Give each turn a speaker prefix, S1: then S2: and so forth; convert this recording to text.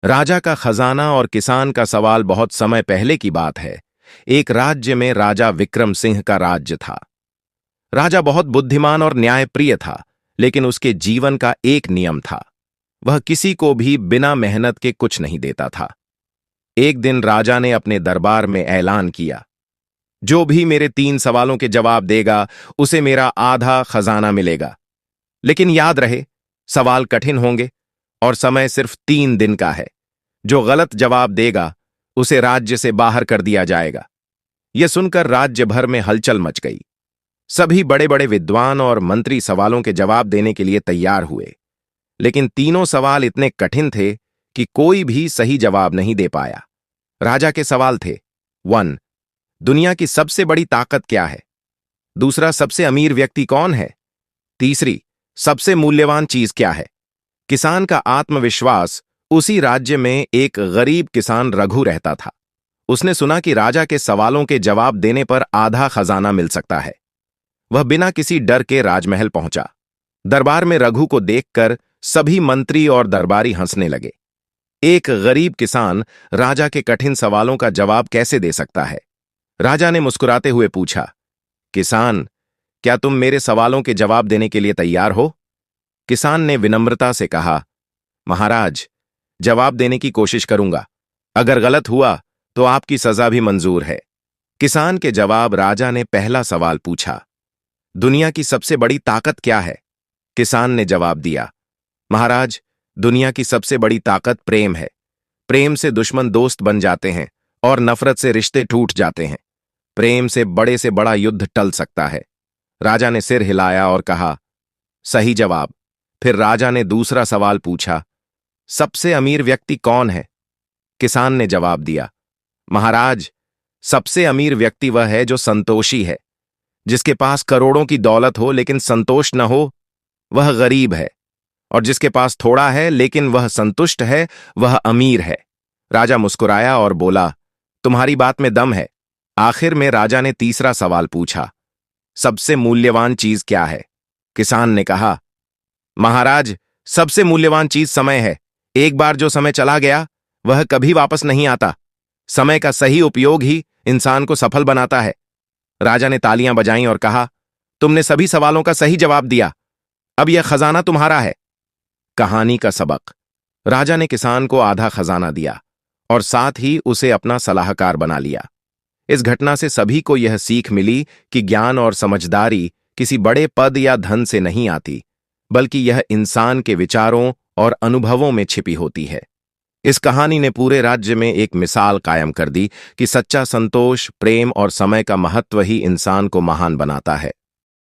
S1: राजा का खजाना और किसान का सवाल बहुत समय पहले की बात है। एक राज्य में राजा विक्रम सिंह का राज्य था। राजा बहुत बुद्धिमान और न्यायप्रिय था, लेकिन उसके जीवन का एक नियम था। वह किसी को भी बिना मेहनत के कुछ नहीं देता था। एक दिन राजा ने अपने दरबार में ऐलान किया, जो भी मेरे 3 सवालों के जवाब देगा, उसे मेरा आधा खजाना मिलेगा। लेकिन याद रहे, सवाल कठिन होंगे और समय सिर्फ 3 दिन का है। जो गलत जवाब देगा, उसे राज्य से बाहर कर दिया जाएगा। यह सुनकर राज्य भर में हलचल मच गई। सभी बड़े बड़े विद्वान और मंत्री सवालों के जवाब देने के लिए तैयार हुए, लेकिन तीनों सवाल इतने कठिन थे कि कोई भी सही जवाब नहीं दे पाया। राजा के सवाल थे: 1. दुनिया की सबसे बड़ी ताकत क्या है? दूसरा, सबसे अमीर व्यक्ति कौन है? तीसरी, सबसे मूल्यवान चीज क्या है? किसान का आत्मविश्वास। उसी राज्य में एक गरीब किसान रघु रहता था। उसने सुना कि राजा के सवालों के जवाब देने पर आधा खजाना मिल सकता है। वह बिना किसी डर के राजमहल पहुंचा। दरबार में रघु को देखकर सभी मंत्री और दरबारी हंसने लगे। एक गरीब किसान राजा के कठिन सवालों का जवाब कैसे दे सकता है? राजा ने मुस्कुराते हुए पूछा, किसान, क्या तुम मेरे सवालों के जवाब देने के लिए तैयार हो? किसान ने विनम्रता से कहा, महाराज, जवाब देने की कोशिश करूंगा। अगर गलत हुआ तो आपकी सजा भी मंजूर है। किसान के जवाब। राजा ने पहला सवाल पूछा, दुनिया की सबसे बड़ी ताकत क्या है? किसान ने जवाब दिया, महाराज, दुनिया की सबसे बड़ी ताकत प्रेम है। प्रेम से दुश्मन दोस्त बन जाते हैं और नफरत से रिश्ते टूट जाते हैं। प्रेम से बड़ा युद्ध टल सकता है। राजा ने सिर हिलाया और कहा, सही जवाब। फिर राजा ने दूसरा सवाल पूछा, सबसे अमीर व्यक्ति कौन है? किसान ने जवाब दिया, महाराज, सबसे अमीर व्यक्ति वह है जो संतोषी है। जिसके पास करोड़ों की दौलत हो लेकिन संतोष न हो, वह गरीब है। और जिसके पास थोड़ा है लेकिन वह संतुष्ट है, वह अमीर है। राजा मुस्कुराया और बोला, तुम्हारी बात में दम है। आखिर में राजा ने तीसरा सवाल पूछा, सबसे मूल्यवान चीज क्या है? किसान ने कहा, महाराज, सबसे मूल्यवान चीज समय है। एक बार जो समय चला गया, वह कभी वापस नहीं आता। समय का सही उपयोग ही इंसान को सफल बनाता है। राजा ने तालियां बजाईं और कहा, तुमने सभी सवालों का सही जवाब दिया। अब यह खजाना तुम्हारा है। कहानी का सबक। राजा ने किसान को आधा खजाना दिया और साथ ही उसे अपना सलाहकार बना लिया। इस घटना से सभी को यह सीख मिली कि ज्ञान और समझदारी किसी बड़े पद या धन से नहीं आती, बल्कि यह इंसान के विचारों और अनुभवों में छिपी होती है। इस कहानी ने पूरे राज्य में एक मिसाल कायम कर दी कि सच्चा संतोष, प्रेम और समय का महत्व ही इंसान को महान बनाता है।